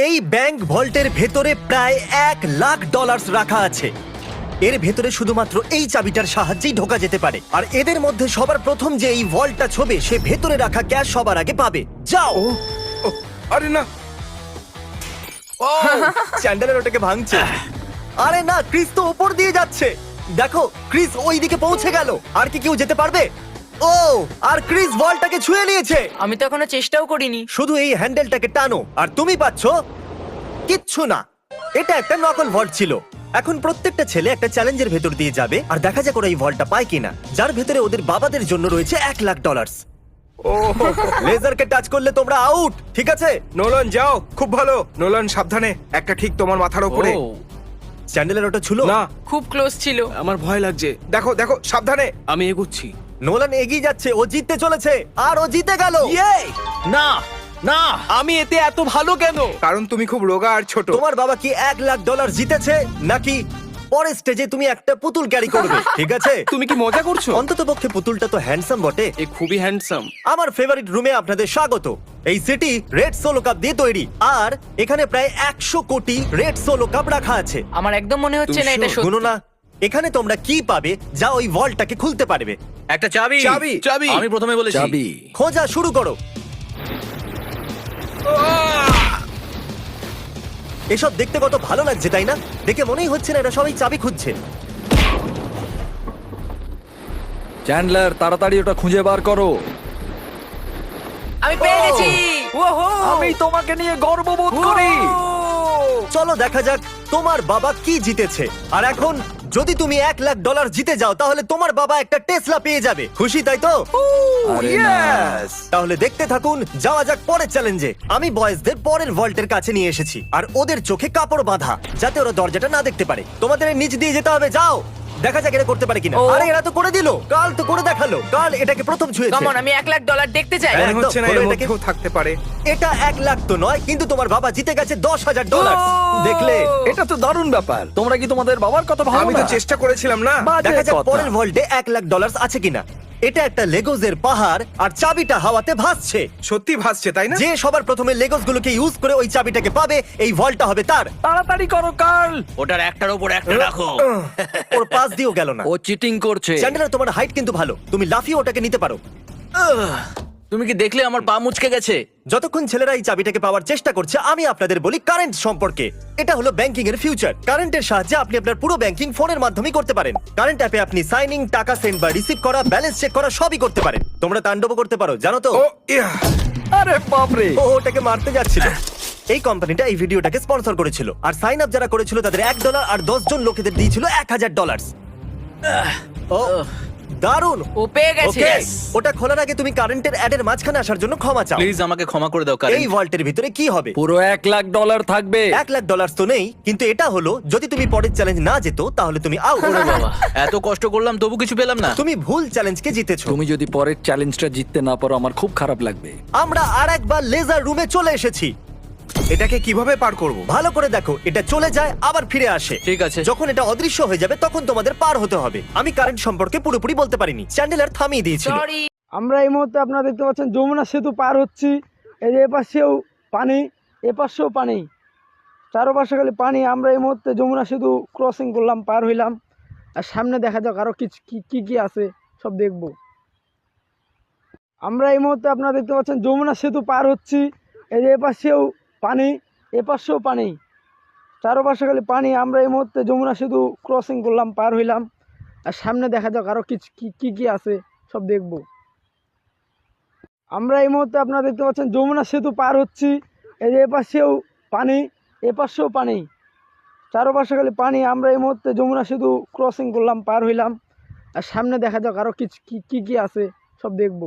এই ব্যাংক ভল্টের ভেতরে প্রায় $1,00,000 রাখা আছে। এর ভেতরে শুধুমাত্র এই চাবিটার সাহায্যেই ঢোকা যেতে পারে। আর এদের মধ্যে সবার প্রথম যে এই ভল্টটা ছোবে সে ভেতরে রাখা ক্যাশ সবার আগে পাবে। যাও। ও, আরে না। চ্যান্ডেলের ওটাকে ভাঙছে। আরে না, ক্রিস তো উপর দিয়ে যাচ্ছে। দেখো, ক্রিস ওই দিকে পৌঁছে গেল। আর কি কেউ যেতে পারবে? ও, আর ক্রিস বলটাকে ছুঁয়ে নিয়েছে। আমি তো এখনো চেষ্টাও করিনি। শুধু এই হ্যান্ডেলটাকে টানো আর তুমি পাচ্ছো কিচ্ছু না। এটা একটা নকল ভল্ট ছিল। এখন প্রত্যেকটা ছেলে একটা চ্যালেঞ্জের ভেতর দিয়ে যাবে আর দেখা যাক ওরা এই ভল্টটা পায় কিনা, যার ভেতরে ওদের বাবাদের জন্য রয়েছে $1,00,000। ও লেজারকে টাচ করলে তোমরা আউট, ঠিক আছে? নোলান যাও, খুব ভালো। নোলান সাবধানে, একটা ঠিক তোমার মাথার উপরে। চ্যান্ডেলের ওটা ছিল না, খুব ক্লোজ ছিল। আমার ভয় লাগছে। দেখো দেখো সাবধানে। আমি এগোচ্ছি। নোলান এগিয়ে যাচ্ছে, ও জিততে চলেছে আর ও জিতে গেল। না না, আমি এতে এত ভালো কেন? কারণ তুমি খুব রোগা আর ছোট। তোমার বাবা কি $1,00,000 জিতেছে নাকি পরের স্টেজে তুমি একটা পুতুল ক্যারি করবে? ঠিক আছে, তুমি কি মজা করছো? অন্তত পক্ষে পুতুলটা তো হ্যান্ডসাম বটে। এ খুবই হ্যান্ডসাম। আমার ফেভারিট রুমে আপনাদের স্বাগত। এই সিটি রেড সোলো কাপ দিয়ে তৈরি আর এখানে প্রায় 100 কোটি রেড সোলো কাপ রাখা আছে। আমার একদম মনে হচ্ছে না এটা তুমি সত্যি। শুনো না, এখানে তোমরা কি পাবে যা ওই ভল্টটাকে খুলতে পারবে? একটা চাবি। চাবি। চাবি। আমি প্রথমে বলেছি চাবি। খোঁজা শুরু করো। এসব দেখতে কত ভালো লাগছে তাই না? দেখে মনেই হচ্ছে না এটা সবাই চাবি খুঁজছে। চ্যান্ডলার, তাড়াতাড়ি ওটা খুঁজে বার করো। আমি পেয়ে গেছি। ওহো! আমি তোমাকে নিয়ে গর্ববোধ করি। চলো দেখা যাক তোমার বাবা কি জিতেছে। আর এখন যদি তুমি $1,00,000 জিতে যাও তাহলে তোমার বাবা একটা টেসলা পেয়ে যাবে। খুশি তাই তো? আরে না। Yes! তাহলে দেখতে থাকুন, যাওয়া যাক পরের চ্যালেঞ্জে। আমি বয়েজদের পরের ভল্টের কাছে নিয়ে এসেছি আর ওদের চোখে কাপড় বাঁধা যাতে ওরা দরজাটা না দেখতে পারে। তোমাদের এর নিচ দিয়ে যেতে হবে, যাও। দেখা যাক এটা করতে পারে কিনা। ও। আরে এরা তো করে দিল। কাল তো করে দেখালো। কাল এটাকে প্রথম ছুঁয়েছে। কামন, আমি $1,00,000 দেখতে চাই। হ্যাঁ। মনে হচ্ছে না খোলো এর এটাকে। মধ্যেও থাকতে পারে। এটা 1,00,000 তো নয়, কিন্তু তোমার বাবা জিতে গেছে $10,000। দেখলে? এটা তো দারুণ ব্যাপার। তোমরা কি তোমাদের বাবার কথা ভাবো আমি তো না? চেষ্টা করেছিলাম না। বাজে দেখা যাক কথা। পরের ভল্টে $1,00,000 আছে কিনা। এটা একটা লেগোজের পাহাড় আর চাবিটা হাওয়াতে ভাসছে। সত্যি ভাসছে তাই না? যে সবার প্রথমে লেগোস গুলোকে ইউজ করে ওই চাবিটাকে পাবে, এই ভল্টটা হবে তার। তাড়াতাড়ি করো কার্ল। ওটার একটার উপর একটা রাখো। ওর পাশ দিয়েও গেল না। ও চিটিং করছে। চ্যান্ডেলার, তোমার হাইট কিন্তু ভালো, তুমি লাফিয়ে ওটাকে নিতে পারো। তুমি কি দেখলে আমার পা মুচকে গেছে? যতক্ষণ ছেলেরা এই চাবিটাকে পাওয়ার চেষ্টা করছে, আমি আপনাদের বলি কারেন্ট সম্পর্কে। এটা হলো ব্যাংকিং এর ফিউচার। কারেন্টের সাহায্যে আপনি আপনার পুরো ব্যাংকিং ফোনের মাধ্যমেই করতে পারেন। কারেন্ট অ্যাপে আপনি সাইনিং, টাকা সেন্ড বা রিসিভ করা, ব্যালেন্স চেক করা সবই করতে পারেন। তোমরা তাণ্ডব করতে পারো, জানো তো? ও ইয়া। আরে বাপরে। ও ওটাকে মারতে যাচ্ছিল। এই কোম্পানিটা এই ভিডিওটাকে স্পন্সর করেছিল আর সাইন আপ যারা করেছিল তাদের $1 আর 10 জন লোকেদের দিয়েছিল $1,000। ও দারুণ। ও পেয়ে গেছে। ওকে, ওটা খোলার আগে তুমি কারেন্টের অ্যাডের মাঝখানে আসার জন্য ক্ষমা চাও। প্লিজ আমাকে ক্ষমা করে দাও এই কারণ ভল্টের ভিতরে কি হবে? পুরো $1,00,000 থাকবে। $1,00,000 তো নেই, কিন্তু এটা হলো যদি তুমি পরের চ্যালেঞ্জ না যেত তাহলে তুমি আউট। বাবা এত কষ্ট করলাম তবু কিছু পেলাম না। তুমি ভুল চ্যালেঞ্জকে জিতেছো। তুমি যদি পরের চ্যালেঞ্জটা জিততে না পারো আমার খুব খারাপ লাগবে। আমরা আরেকবার লেজার রুমে চলে এসেছি। এটাকে কিভাবে পার করব? ভালো করে দেখো, এটা চলে যায় আবার ফিরে আসে। ঠিক আছে। যখন এটা অদৃশ্য হয়ে যাবে তখন তোমাদের পার হতে হবে। আমি কারেন্ট সম্পর্কে পুরোপুরি বলতে পারিনি, চ্যান্ডেলার থামিয়ে দিয়েছিল। সরি। আমরা এই মুহূর্তে আপনারা দেখতে পাচ্ছেন যমুনা সেতু পার হচ্ছি। এই যে এপাশেও পানি, এপাশেও পানি, চারপাশে খালি পানি। আমরা এই মুহূর্তে যমুনা সেতু ক্রসিং করলাম, পার হইলাম। আর সামনে দেখা যাক আরও কিছু কি আছে, সব দেখব। আমরা এই মুহূর্তে আপনারা দেখতে পাচ্ছেন যমুনা সেতু পার হচ্ছি। এই যে এপাশেও পানি, এপাশেও পানি, চারপাশে খালি পানি। আমরা এই মুহূর্তে যমুনা সেতু ক্রসিং করলাম, পার হইলাম। আর সামনে দেখা যাক আরও কিছু কি আছে, সব দেখব। আমরা এই মুহূর্তে আপনারা দেখতে পাচ্ছেন যমুনা সেতু পার হচ্ছি। এই যে এপাশেও পানি, এপাশেও পানি, চারপাশে খালি পানি। আমরা এই মুহূর্তে যমুনা সেতু ক্রসিং করলাম, পার হইলাম। আর সামনে দেখা যাক আরও কিছু কি আছে, সব দেখব।